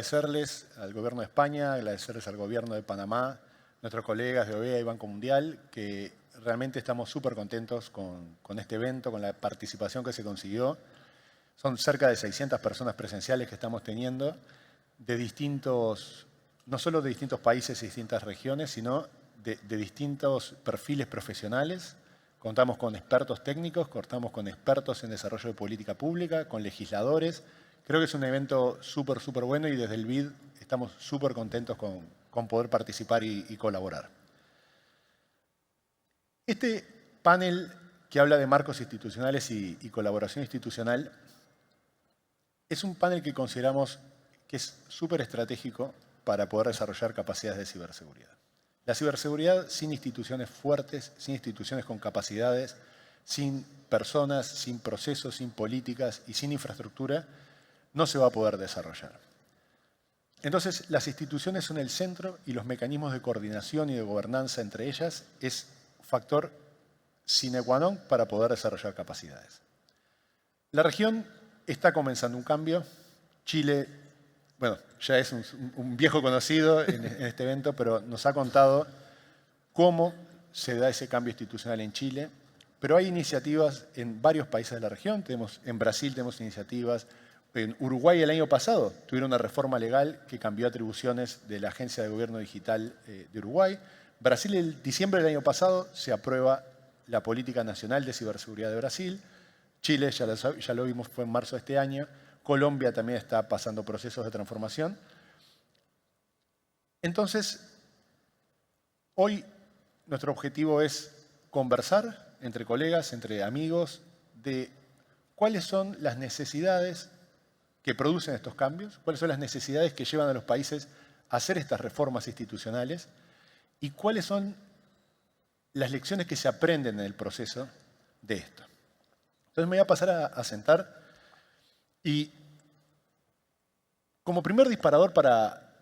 agradecerles al Gobierno de España, agradecerles al Gobierno de Panamá, nuestros colegas de OEA y Banco Mundial, que realmente estamos súper contentos con este evento, con la participación que se consiguió. Son cerca de 600 personas presenciales que estamos teniendo, de distintos, no solo de distintos países y distintas regiones, sino de distintos perfiles profesionales. Contamos con expertos técnicos, contamos con expertos en desarrollo de política pública, con legisladores. Creo que es un evento súper bueno y desde el BID estamos súper contentos con poder participar y colaborar. Este panel que habla de marcos institucionales y colaboración institucional es un panel que consideramos que es súper estratégico para poder desarrollar capacidades de ciberseguridad. La ciberseguridad sin instituciones fuertes, sin instituciones con capacidades, sin personas, sin procesos, sin políticas y sin infraestructura, no se va a poder desarrollar. Entonces, las instituciones son el centro y los mecanismos de coordinación y de gobernanza entre ellas es factor sine qua non para poder desarrollar capacidades. La región está comenzando un cambio. Chile, bueno, ya es un viejo conocido en este evento, pero nos ha contado cómo se da ese cambio institucional en Chile. Pero hay iniciativas en varios países de la región. En Brasil tenemos iniciativas. En Uruguay el año pasado tuvieron una reforma legal que cambió atribuciones de la Agencia de Gobierno Digital de Uruguay. Brasil, en diciembre del año pasado, se aprueba la Política Nacional de Ciberseguridad de Brasil. Chile, ya lo vimos, fue en marzo de este año. Colombia también está pasando procesos de transformación. Entonces, hoy nuestro objetivo es conversar entre colegas, entre amigos, de cuáles son las necesidades que producen estos cambios, cuáles son las necesidades que llevan a los países a hacer estas reformas institucionales y cuáles son las lecciones que se aprenden en el proceso de esto. Entonces me voy a pasar a sentar y como primer disparador para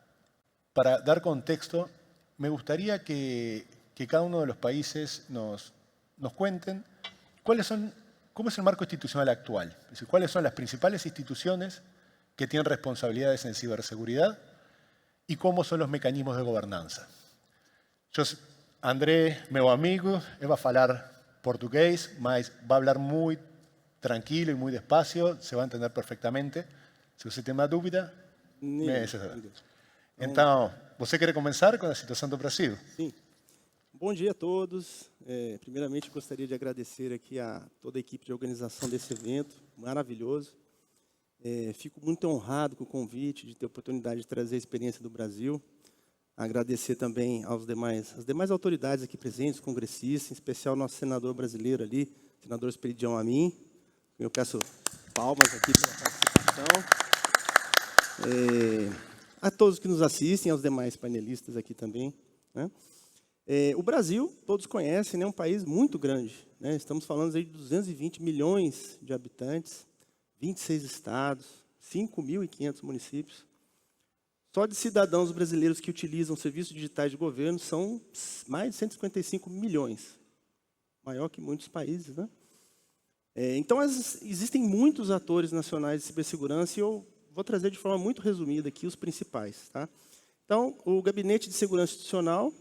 dar contexto, me gustaría que cada uno de los países nos cuenten cómo es el marco institucional actual. Es decir, cuáles son las principales instituciones que tienen responsabilidades en ciberseguridad y cómo son los mecanismos de gobernanza. André, meu amigo, va a falar portugués, mas va a hablar muy tranquilo y muy despacio, se va a entender perfectamente. Se você tem uma dúvida, me saberá. Então, você quer começar com a situação do Brasil? Sim. Bom dia a todos. Primeiramente, gostaria de agradecer aqui a toda a equipe de organização desse evento, maravilhoso. Fico muito honrado com o convite de ter a oportunidade de trazer a experiência do Brasil. Agradecer também às demais autoridades aqui presentes, congressistas, em especial nosso senador brasileiro ali, senador Esperidião Amin. Eu peço palmas aqui pela participação. A todos que nos assistem, aos demais panelistas aqui também, né? O Brasil, todos conhecem, né, é um país muito grande, né? Estamos falando aí de 220 milhões de habitantes, 26 estados, 5.500 municípios. Só de cidadãos brasileiros que utilizam serviços digitais de governo são mais de 155 milhões, maior que muitos países, né? Então, existem muitos atores nacionais de cibersegurança e eu vou trazer de forma muito resumida aqui os principais, tá? Então, o Gabinete de Segurança Institucional,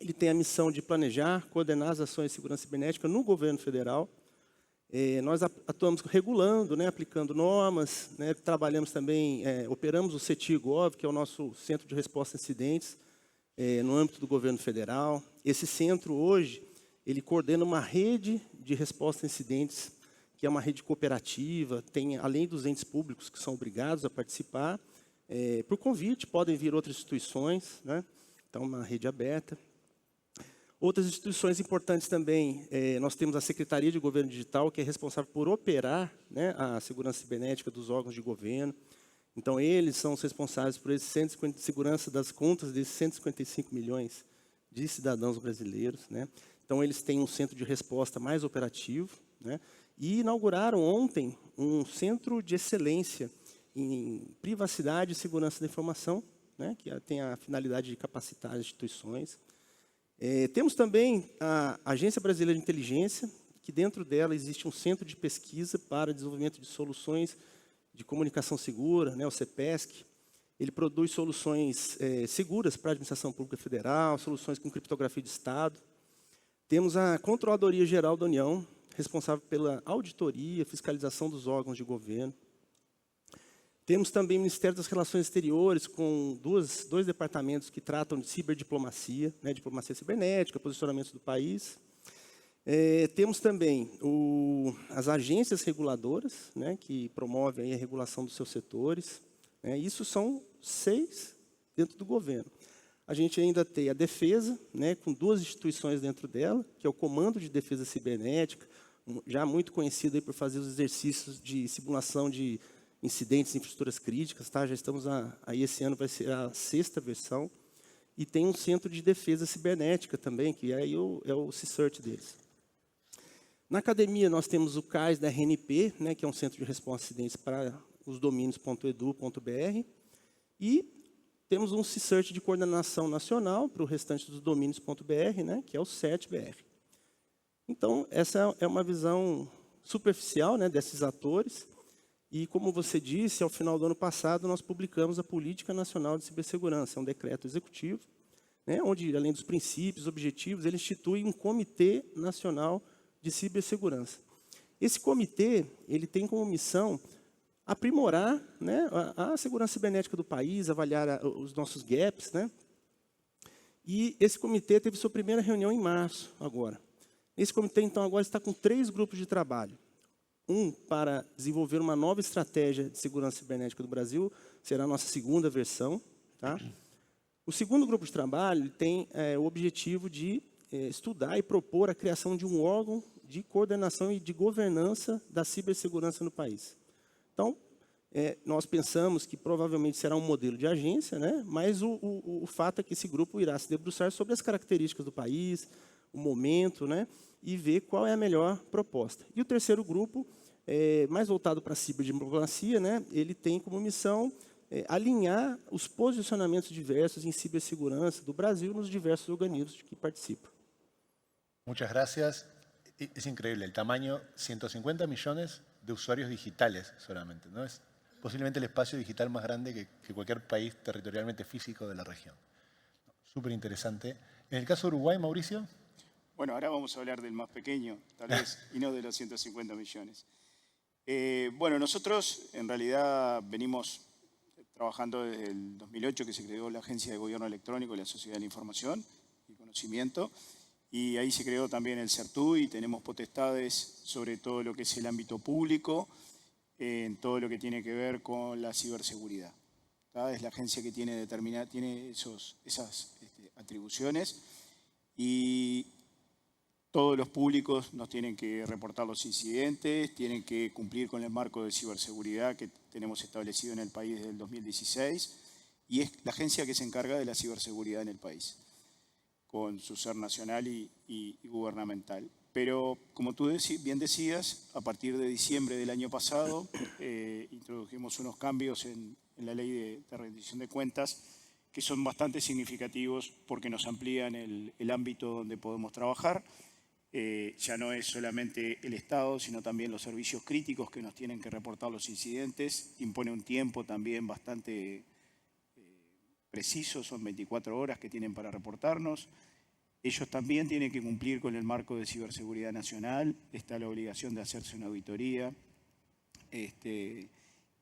ele tem a missão de planejar, coordenar as ações de segurança cibernética no governo federal. Nós atuamos regulando, né, aplicando normas, né, trabalhamos também, operamos o CETIR-Gov, que é o nosso Centro de Resposta a Incidentes, no âmbito do governo federal. Esse centro, hoje, ele coordena uma rede de resposta a incidentes, que é uma rede cooperativa, tem, além dos entes públicos que são obrigados a participar, por convite, podem vir outras instituições, né? Então, uma rede aberta. Outras instituições importantes também, nós temos a Secretaria de Governo Digital, que é responsável por operar, né, a segurança cibernética dos órgãos de governo. Então, eles são os responsáveis por segurança das contas desses 155 milhões de cidadãos brasileiros, né? Então, eles têm um centro de resposta mais operativo, né? E inauguraram ontem um centro de excelência em privacidade e segurança da informação, né, que tem a finalidade de capacitar as instituições. Temos também a Agência Brasileira de Inteligência, que dentro dela existe um centro de pesquisa para desenvolvimento de soluções de comunicação segura, né, o CEPESC. Ele produz soluções seguras para a administração pública federal, soluções com criptografia de Estado. Temos a Controladoria Geral da União, responsável pela auditoria, fiscalização dos órgãos de governo. Temos também o Ministério das Relações Exteriores, com dois departamentos que tratam de ciberdiplomacia, né, diplomacia cibernética, posicionamento do país. Temos também as agências reguladoras, né, que promovem a regulação dos seus setores. Isso são 6 dentro do governo. A gente ainda tem a defesa, né, com 2 instituições dentro dela, que é o Comando de Defesa Cibernética, já muito conhecido aí por fazer os exercícios de simulação de incidentes em infraestruturas críticas. Tá? Já estamos aí esse ano vai ser a 6ª versão. E tem um Centro de Defesa Cibernética também, que aí é o CSIRT deles. Na academia, nós temos o CAIS da RNP, né, que é um centro de resposta a acidentes para os domínios .edu.br, e temos um CSIRT de coordenação nacional para o restante dos domínios.br, né, que é o CERT-BR. Então, essa é uma visão superficial, né, desses atores, e como você disse, ao final do ano passado, nós publicamos a Política Nacional de Cibersegurança, é um decreto executivo, né, onde, além dos princípios, objetivos, ele institui um Comitê Nacional de Cibersegurança. Esse comitê ele tem como missão aprimorar, né, a segurança cibernética do país, avaliar os nossos gaps, né? E esse comitê teve sua primeira reunião em março, agora. Esse comitê, então, agora está com 3 grupos de trabalho. Um para desenvolver uma nova estratégia de segurança cibernética do Brasil, será a nossa 2ª versão. Tá? O segundo grupo de trabalho tem o objetivo de estudar e propor a criação de um órgão de coordenação e de governança da cibersegurança no país. Então, nós pensamos que provavelmente será um modelo de agência, né? Mas o fato é que esse grupo irá se debruçar sobre as características do país, o momento, né? E ver qual é a melhor proposta. E o terceiro grupo, mais voltado para a ciberdiplomacia, né? Ele tem como missão alinhar os posicionamentos diversos em cibersegurança do Brasil nos diversos organismos que participam. Muchas gracias. Es increíble el tamaño, 150 millones de usuarios digitales solamente, ¿no? Es posiblemente el espacio digital más grande que cualquier país territorialmente físico de la región. Súper interesante. En el caso de Uruguay, Mauricio. Bueno, ahora vamos a hablar del más pequeño, tal vez, y no de los 150 millones. Bueno, nosotros en realidad venimos trabajando desde el 2008, que se creó la Agencia de Gobierno Electrónico y la Sociedad de la Información y Conocimiento, y ahí se creó también el CERTUI y tenemos potestades sobre todo lo que es el ámbito público, en todo lo que tiene que ver con la ciberseguridad. Es la agencia que tiene esas atribuciones y todos los públicos nos tienen que reportar los incidentes, tienen que cumplir con el marco de ciberseguridad que tenemos establecido en el país desde el 2016 y es la agencia que se encarga de la ciberseguridad en el país, con su ser nacional y gubernamental. Pero, como tú bien decías, a partir de diciembre del año pasado introdujimos unos cambios en la ley de rendición de cuentas que son bastante significativos porque nos amplían el ámbito donde podemos trabajar. Ya no es solamente el Estado, sino también los servicios críticos que nos tienen que reportar los incidentes. Impone un tiempo también bastante preciso, son 24 horas que tienen para reportarnos. Ellos también tienen que cumplir con el marco de ciberseguridad nacional, está la obligación de hacerse una auditoría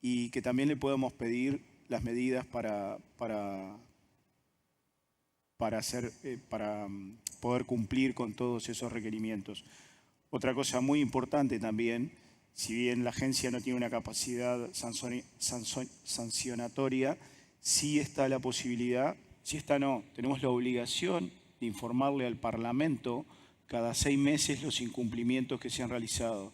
y que también le podamos pedir las medidas para poder cumplir con todos esos requerimientos. Otra cosa muy importante también, si bien la agencia no tiene una capacidad sancionatoria, sí está la posibilidad, tenemos la obligación de informarle al Parlamento cada 6 meses los incumplimientos que se han realizado.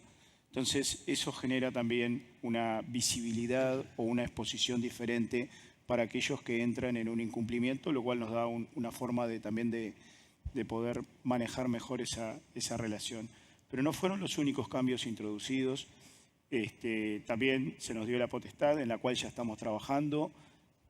Entonces, eso genera también una visibilidad o una exposición diferente para aquellos que entran en un incumplimiento, lo cual nos da una forma también de poder manejar mejor esa relación. Pero no fueron los únicos cambios introducidos. También se nos dio la potestad, en la cual ya estamos trabajando,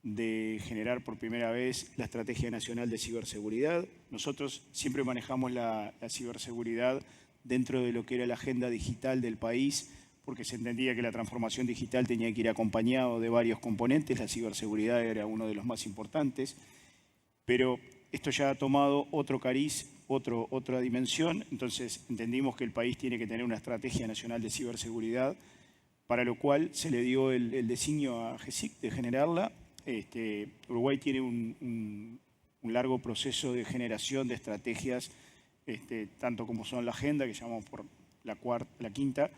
de generar por primera vez la Estrategia Nacional de Ciberseguridad. Nosotros siempre manejamos la ciberseguridad dentro de lo que era la agenda digital del país porque se entendía que la transformación digital tenía que ir acompañado de varios componentes, la ciberseguridad era uno de los más importantes, pero esto ya ha tomado otro cariz, otra dimensión, entonces entendimos que el país tiene que tener una estrategia nacional de ciberseguridad, para lo cual se le dio el designio a GESIC de generarla. Uruguay tiene un largo proceso de generación de estrategias, tanto como son la agenda, que llamamos por la quinta,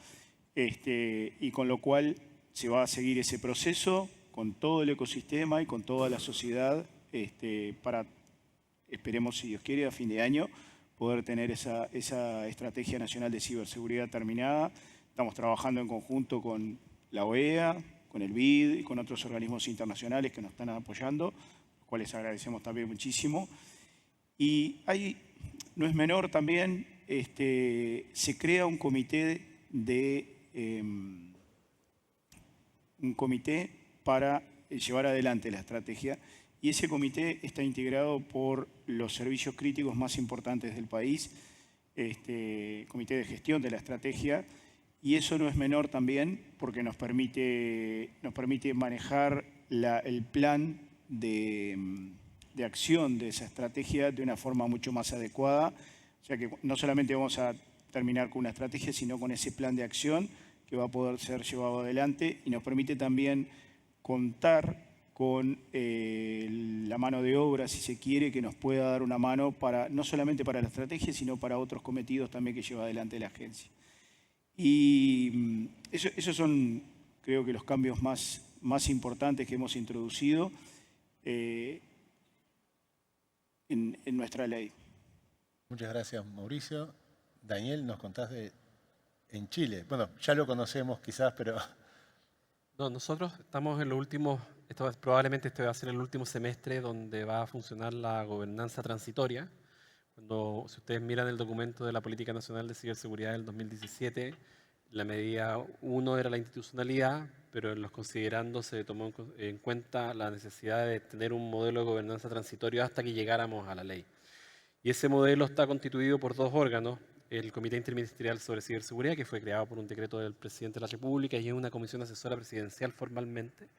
y con lo cual se va a seguir ese proceso con todo el ecosistema y con toda la sociedad para, esperemos si Dios quiere, a fin de año poder tener esa estrategia nacional de ciberseguridad terminada. Estamos trabajando en conjunto con la OEA, con el BID y con otros organismos internacionales que nos están apoyando, los cuales agradecemos también muchísimo. Y no es menor también, se crea un comité para llevar adelante la estrategia, y ese comité está integrado por los servicios críticos más importantes del país, comité de gestión de la estrategia, y eso no es menor también porque nos permite manejar el plan de acción de esa estrategia de una forma mucho más adecuada. O sea que no solamente vamos a terminar con una estrategia, sino con ese plan de acción que va a poder ser llevado adelante, y nos permite también contar con la mano de obra, si se quiere, que nos pueda dar una mano no solamente para la estrategia, sino para otros cometidos también que lleva adelante la agencia. Y esos son, creo que, los cambios más importantes que hemos introducido en nuestra ley. Muchas gracias, Mauricio. Daniel, nos contás en Chile. Bueno, ya lo conocemos quizás, pero... No, nosotros estamos en los últimos, probablemente este va a ser el último semestre donde va a funcionar la gobernanza transitoria. Si ustedes miran el documento de la Política Nacional de Ciberseguridad del 2017, la medida 1 era la institucionalidad, pero en los considerandos se tomó en cuenta la necesidad de tener un modelo de gobernanza transitorio hasta que llegáramos a la ley. Y ese modelo está constituido por dos órganos: el Comité Interministerial sobre Ciberseguridad, que fue creado por un decreto del Presidente de la República, y es una comisión asesora presidencial formalmente,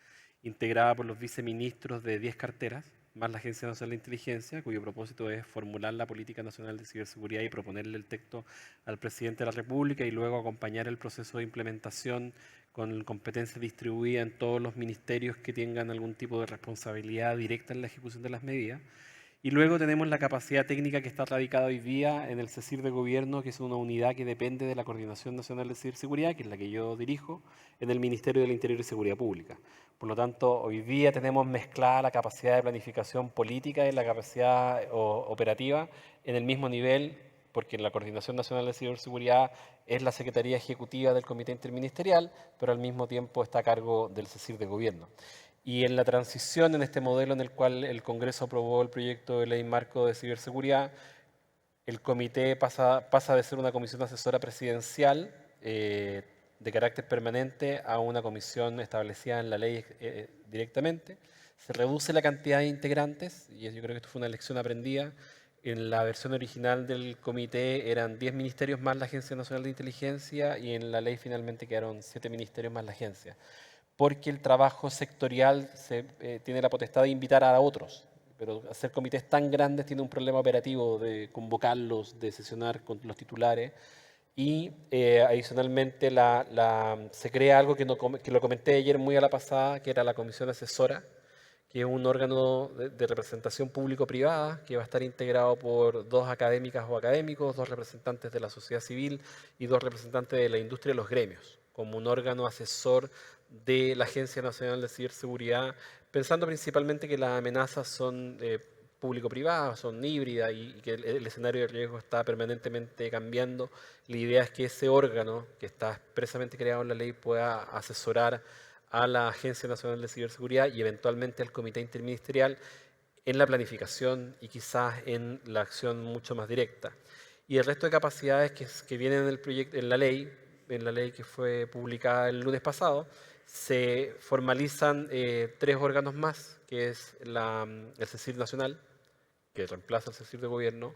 integrada por los viceministros de 10 carteras, más la Agencia Nacional de Inteligencia, cuyo propósito es formular la Política Nacional de Ciberseguridad y proponerle el texto al Presidente de la República, y luego acompañar el proceso de implementación con competencia distribuida en todos los ministerios que tengan algún tipo de responsabilidad directa en la ejecución de las medidas. Y luego tenemos la capacidad técnica que está radicada hoy día en el CECIR de Gobierno, que es una unidad que depende de la Coordinación Nacional de Ciberseguridad, que es la que yo dirijo, en el Ministerio del Interior y Seguridad Pública. Por lo tanto, hoy día tenemos mezclada la capacidad de planificación política y la capacidad operativa en el mismo nivel, porque la Coordinación Nacional de Ciberseguridad es la Secretaría Ejecutiva del Comité Interministerial, pero al mismo tiempo está a cargo del CECIR de Gobierno. Y en la transición, en este modelo en el cual el Congreso aprobó el proyecto de ley marco de ciberseguridad, el comité pasa de ser una comisión asesora presidencial de carácter permanente a una comisión establecida en la ley directamente. Se reduce la cantidad de integrantes, y yo creo que esto fue una lección aprendida. En la versión original del comité eran 10 ministerios más la Agencia Nacional de Inteligencia, y en la ley finalmente quedaron 7 ministerios más la agencia, porque el trabajo sectorial tiene la potestad de invitar a otros, pero hacer comités tan grandes tiene un problema operativo de convocarlos, de sesionar con los titulares, y adicionalmente se crea algo que lo comenté ayer muy a la pasada, que era la comisión asesora, que es un órgano de representación público-privada que va a estar integrado por 2 académicas o académicos, 2 representantes de la sociedad civil y 2 representantes de la industria y los gremios, como un órgano asesor de la Agencia Nacional de Ciberseguridad, pensando principalmente que las amenazas son público-privadas, son híbridas, y que el escenario de riesgo está permanentemente cambiando. La idea es que ese órgano, que está expresamente creado en la ley, pueda asesorar a la Agencia Nacional de Ciberseguridad y eventualmente al Comité Interministerial en la planificación y quizás en la acción mucho más directa. Y el resto de capacidades que vienen en el proyecto, en la ley que fue publicada el lunes pasado, se formalizan 3 órganos más, que es el CECIR Nacional, que reemplaza al CECIR de Gobierno,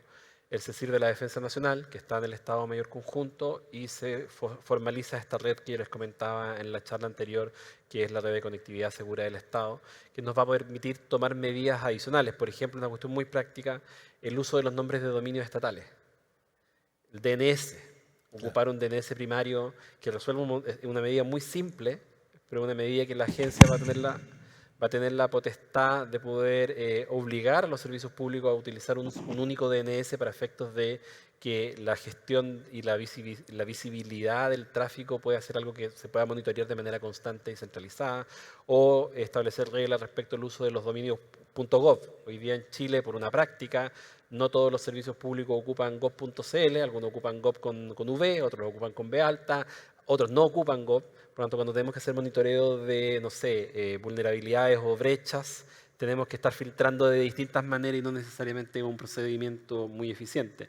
el CECIR de la Defensa Nacional, que está en el Estado Mayor Conjunto, y se formaliza esta red que yo les comentaba en la charla anterior, que es la red de conectividad segura del Estado, que nos va a permitir tomar medidas adicionales. Por ejemplo, una cuestión muy práctica, el uso de los nombres de dominio estatales. El DNS, ocupar un DNS primario que resuelva una medida muy simple, pero una medida que la agencia va a tener la potestad de poder obligar a los servicios públicos a utilizar un único DNS para efectos de que la gestión y la visibilidad del tráfico pueda ser algo que se pueda monitorear de manera constante y centralizada, o establecer reglas respecto al uso de los dominios .gov. Hoy día en Chile, por una práctica, no todos los servicios públicos ocupan gov.cl, algunos ocupan gov con V, otros lo ocupan con B alta, otros no ocupan gov. Por lo tanto, cuando tenemos que hacer monitoreo de, no sé, vulnerabilidades o brechas, tenemos que estar filtrando de distintas maneras y no necesariamente un procedimiento muy eficiente.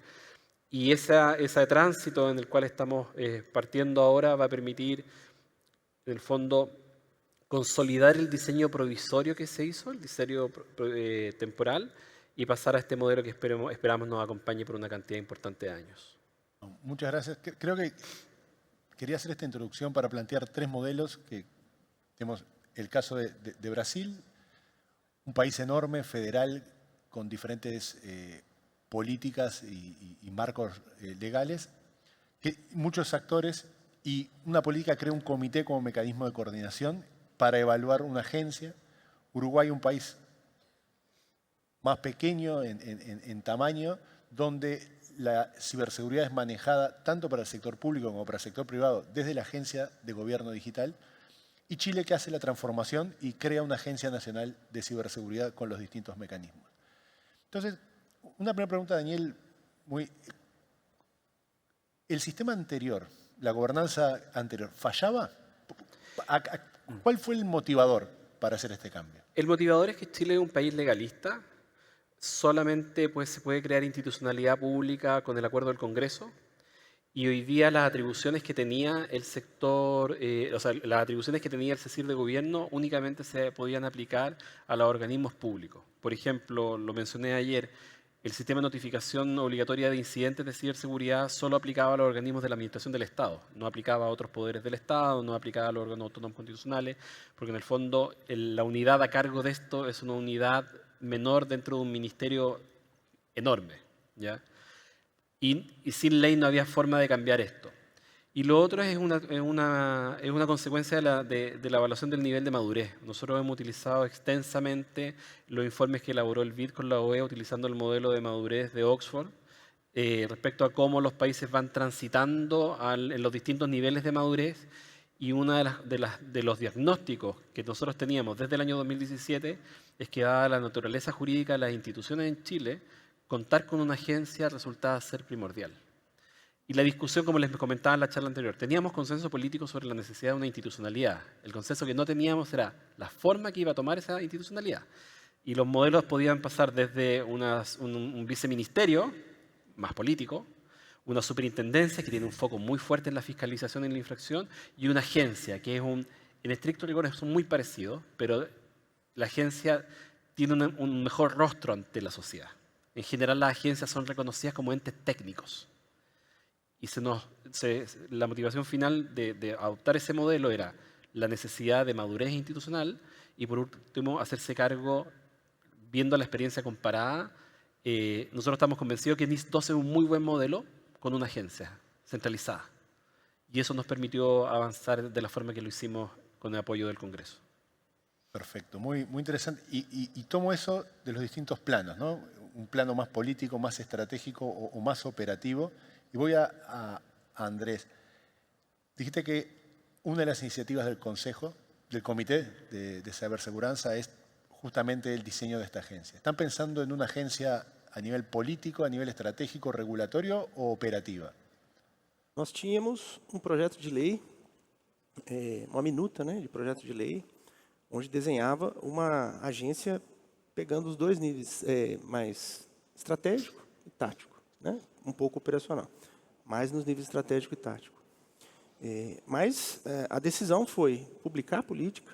Y ese tránsito en el cual estamos partiendo ahora va a permitir, en el fondo, consolidar el diseño provisorio que se hizo, el diseño temporal, y pasar a este modelo que esperamos nos acompañe por una cantidad importante de años. Muchas gracias. Creo que quería hacer esta introducción para plantear tres modelos. Que tenemos el caso de Brasil, un país enorme, federal, con diferentes políticas y marcos legales, muchos actores, y una política crea un comité como mecanismo de coordinación para evaluar una agencia. Uruguay, un país más pequeño en tamaño, donde la ciberseguridad es manejada tanto para el sector público como para el sector privado desde la Agencia de Gobierno Digital, y Chile, que hace la transformación y crea una Agencia Nacional de Ciberseguridad con los distintos mecanismos. Entonces, una primera pregunta, Daniel. ¿El sistema anterior, la gobernanza anterior, fallaba? ¿Cuál fue el motivador para hacer este cambio? El motivador es que Chile es un país legalista. Solamente se puede crear institucionalidad pública con el acuerdo del Congreso, y hoy día las atribuciones que tenía el sector, las atribuciones que tenía el CECIR de gobierno únicamente se podían aplicar a los organismos públicos. Por ejemplo, lo mencioné ayer, el sistema de notificación obligatoria de incidentes de ciberseguridad solo aplicaba a los organismos de la administración del Estado, no aplicaba a otros poderes del Estado, no aplicaba a los órganos autónomos constitucionales, porque en el fondo la unidad a cargo de esto es una unidad menor dentro de un ministerio enorme, ¿ya? Y sin ley no había forma de cambiar esto. Y lo otro es una consecuencia de la evaluación del nivel de madurez. Nosotros hemos utilizado extensamente los informes que elaboró el BID con la OEA utilizando el modelo de madurez de Oxford respecto a cómo los países van transitando en los distintos niveles de madurez. Y uno de los diagnósticos que nosotros teníamos desde el año 2017 es que, dada la naturaleza jurídica de las instituciones en Chile, contar con una agencia resultaba ser primordial. Y la discusión, como les comentaba en la charla anterior, teníamos consenso político sobre la necesidad de una institucionalidad. El consenso que no teníamos era la forma que iba a tomar esa institucionalidad. Y los modelos podían pasar desde un viceministerio, más político, una superintendencia que tiene un foco muy fuerte en la fiscalización y en la infracción, y una agencia que es en estricto rigor son muy parecidos, pero la agencia tiene un mejor rostro ante la sociedad. En general, las agencias son reconocidas como entes técnicos. Y la motivación final de adoptar ese modelo era la necesidad de madurez institucional y, por último, hacerse cargo, viendo la experiencia comparada. Nosotros estamos convencidos que NIS 2 es un muy buen modelo con una agencia centralizada. Y eso nos permitió avanzar de la forma que lo hicimos con el apoyo del Congreso. Perfecto, muy interesante. Y tomo eso de los distintos planos, ¿no? Un plano más político, más estratégico o más operativo. Y voy a Andrés. Dijiste que una de las iniciativas del Consejo, del Comité de Ciberseguridad, es justamente el diseño de esta agencia. ¿Están pensando en una agencia a nivel político, a nivel estratégico, regulatorio o operativa? Nós tínhamos projeto de lei, uma minuta, né, de projeto de lei, onde desenhava uma agência pegando os dois níveis, mais estratégico e tático, né, um pouco operacional, mais nos níveis estratégico e tático. Mas a decisão foi publicar a política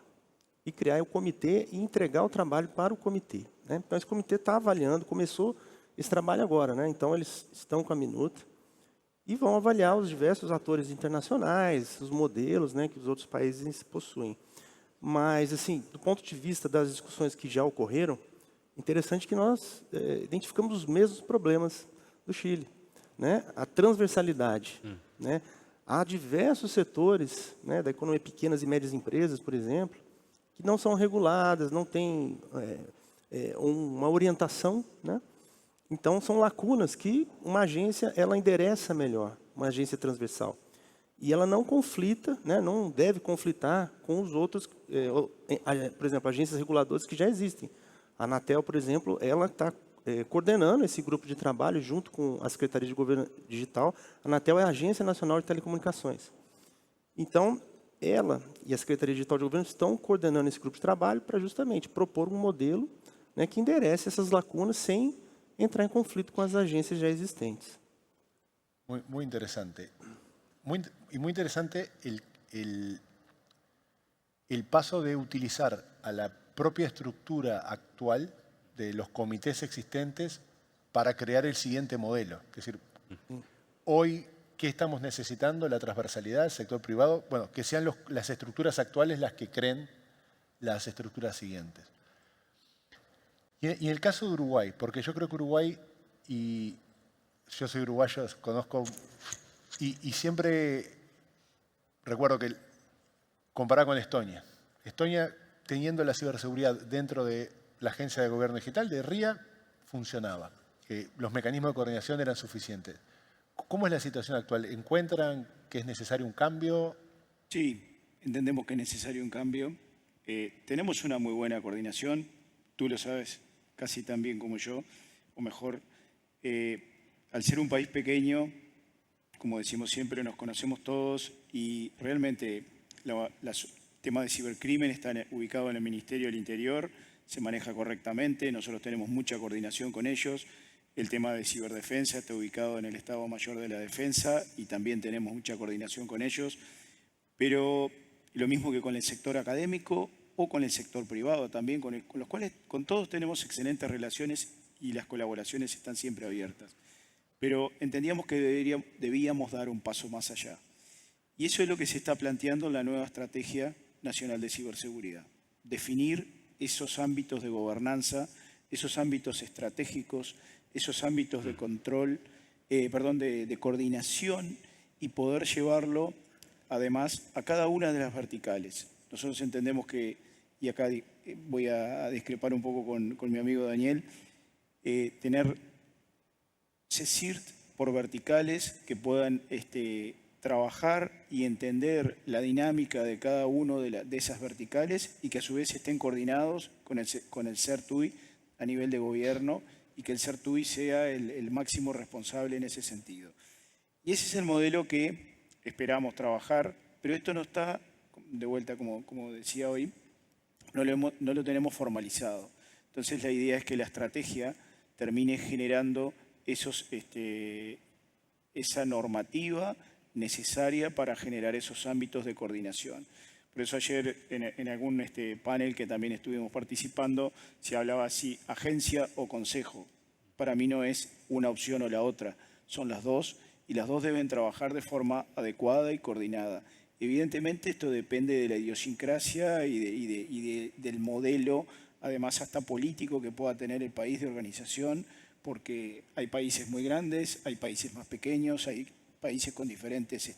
e criar o comitê e entregar o trabalho para o comitê, né? Então, esse comitê está avaliando, começou esse trabalho agora, né? Então, eles estão com a minuta e vão avaliar os diversos atores internacionais, os modelos, né, que os outros países possuem. Mas, assim, do ponto de vista das discussões que já ocorreram, interessante que nós identificamos os mesmos problemas do Chile, né? A transversalidade, né? Há diversos setores, né, da economia, pequenas e médias empresas, por exemplo, que não são reguladas, não têm uma orientação, né? Então, são lacunas que uma agência ela endereça melhor, uma agência transversal. E ela não conflita, né, não deve conflitar com os outros, por exemplo, agências reguladoras que já existem. A Anatel, por exemplo, ela está coordenando esse grupo de trabalho junto com a Secretaria de Governo Digital. A Anatel é a Agência Nacional de Telecomunicações. Então, ela e a Secretaria Digital de Governo estão coordenando esse grupo de trabalho para justamente propor um modelo, né, que enderece essas lacunas sem entrar em conflito com as agências já existentes. Muy interesante. Muy interesante el paso de utilizar a la propia estructura actual de los comités existentes para crear el siguiente modelo. Es decir, hoy, ¿qué estamos necesitando? La transversalidad del sector privado. Bueno, que sean las estructuras actuales las que creen las estructuras siguientes. Y en el caso de Uruguay, porque yo creo que Uruguay, y yo soy uruguayo, conozco, y siempre recuerdo que comparado con Estonia, teniendo la ciberseguridad dentro de la Agencia de Gobierno Digital, de RIA, funcionaba. Los mecanismos de coordinación eran suficientes. ¿Cómo es la situación actual? ¿Encuentran que es necesario un cambio? Sí, entendemos que es necesario un cambio. Tenemos una muy buena coordinación, tú lo sabes casi tan bien como yo, o mejor. Al ser un país pequeño, como decimos siempre, nos conocemos todos y realmente el tema de cibercrimen está ubicado en el Ministerio del Interior, se maneja correctamente, nosotros tenemos mucha coordinación con ellos. El tema de ciberdefensa está ubicado en el Estado Mayor de la Defensa y también tenemos mucha coordinación con ellos. Pero lo mismo que con el sector académico o con el sector privado también, con los cuales con todos tenemos excelentes relaciones y las colaboraciones están siempre abiertas. Pero entendíamos que debíamos dar un paso más allá. Y eso es lo que se está planteando en la nueva Estrategia Nacional de Ciberseguridad. Definir esos ámbitos de gobernanza, esos ámbitos estratégicos, esos ámbitos de control, de coordinación y poder llevarlo además a cada una de las verticales. Nosotros entendemos que, y acá voy a discrepar un poco con mi amigo Daniel, tener CSIRT por verticales que puedan trabajar y entender la dinámica de cada uno de esas verticales y que a su vez estén coordinados con el CERTUI a nivel de gobierno y que el CERTUI sea el máximo responsable en ese sentido. Y ese es el modelo que esperamos trabajar, pero esto no está, de vuelta como decía hoy, no lo tenemos formalizado. Entonces la idea es que la estrategia termine generando esa normativa necesaria para generar esos ámbitos de coordinación. Por eso ayer en algún panel que también estuvimos participando se hablaba así, agencia o consejo. Para mí no es una opción o la otra, son las dos y las dos deben trabajar de forma adecuada y coordinada. Evidentemente esto depende de la idiosincrasia y del modelo, además hasta político que pueda tener el país de organización, porque hay países muy grandes, hay países más pequeños, hay países con diferentes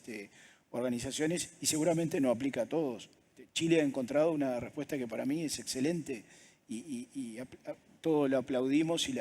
organizaciones y seguramente no aplica a todos. Chile ha encontrado una respuesta que para mí es excelente y todo lo aplaudimos y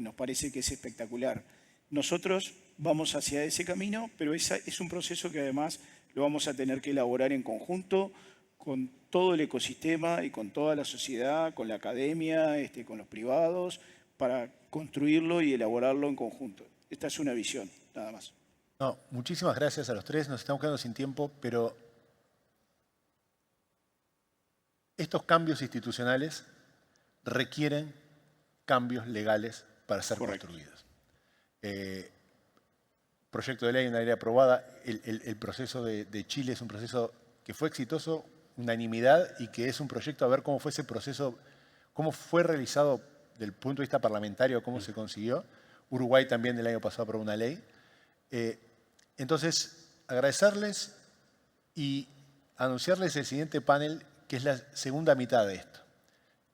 nos parece que es espectacular. Nosotros vamos hacia ese camino, pero es un proceso que además lo vamos a tener que elaborar en conjunto con todo el ecosistema y con toda la sociedad, con la academia, con los privados, para construirlo y elaborarlo en conjunto. Esta es una visión, nada más. No, muchísimas gracias a los tres. Nos estamos quedando sin tiempo, pero estos cambios institucionales requieren cambios legales para ser construidos. Proyecto de ley, una ley aprobada. El proceso de Chile es un proceso que fue exitoso, unanimidad, y que es un proyecto a ver cómo fue ese proceso, cómo fue realizado del punto de vista parlamentario, cómo se consiguió. Uruguay también el año pasado aprobó una ley. Entonces, agradecerles y anunciarles el siguiente panel, que es la segunda mitad de esto.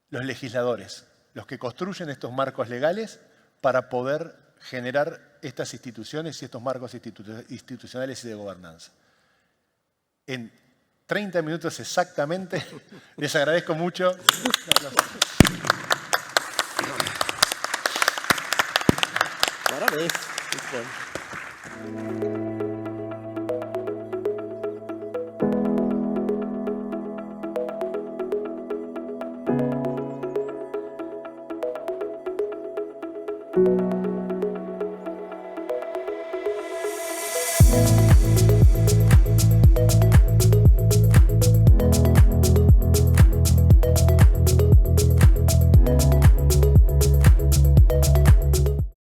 Los legisladores, los que construyen estos marcos legales para poder generar estas instituciones y estos marcos institucionales y de gobernanza. En 30 minutos exactamente, les agradezco mucho. Parabéns. Muito bom.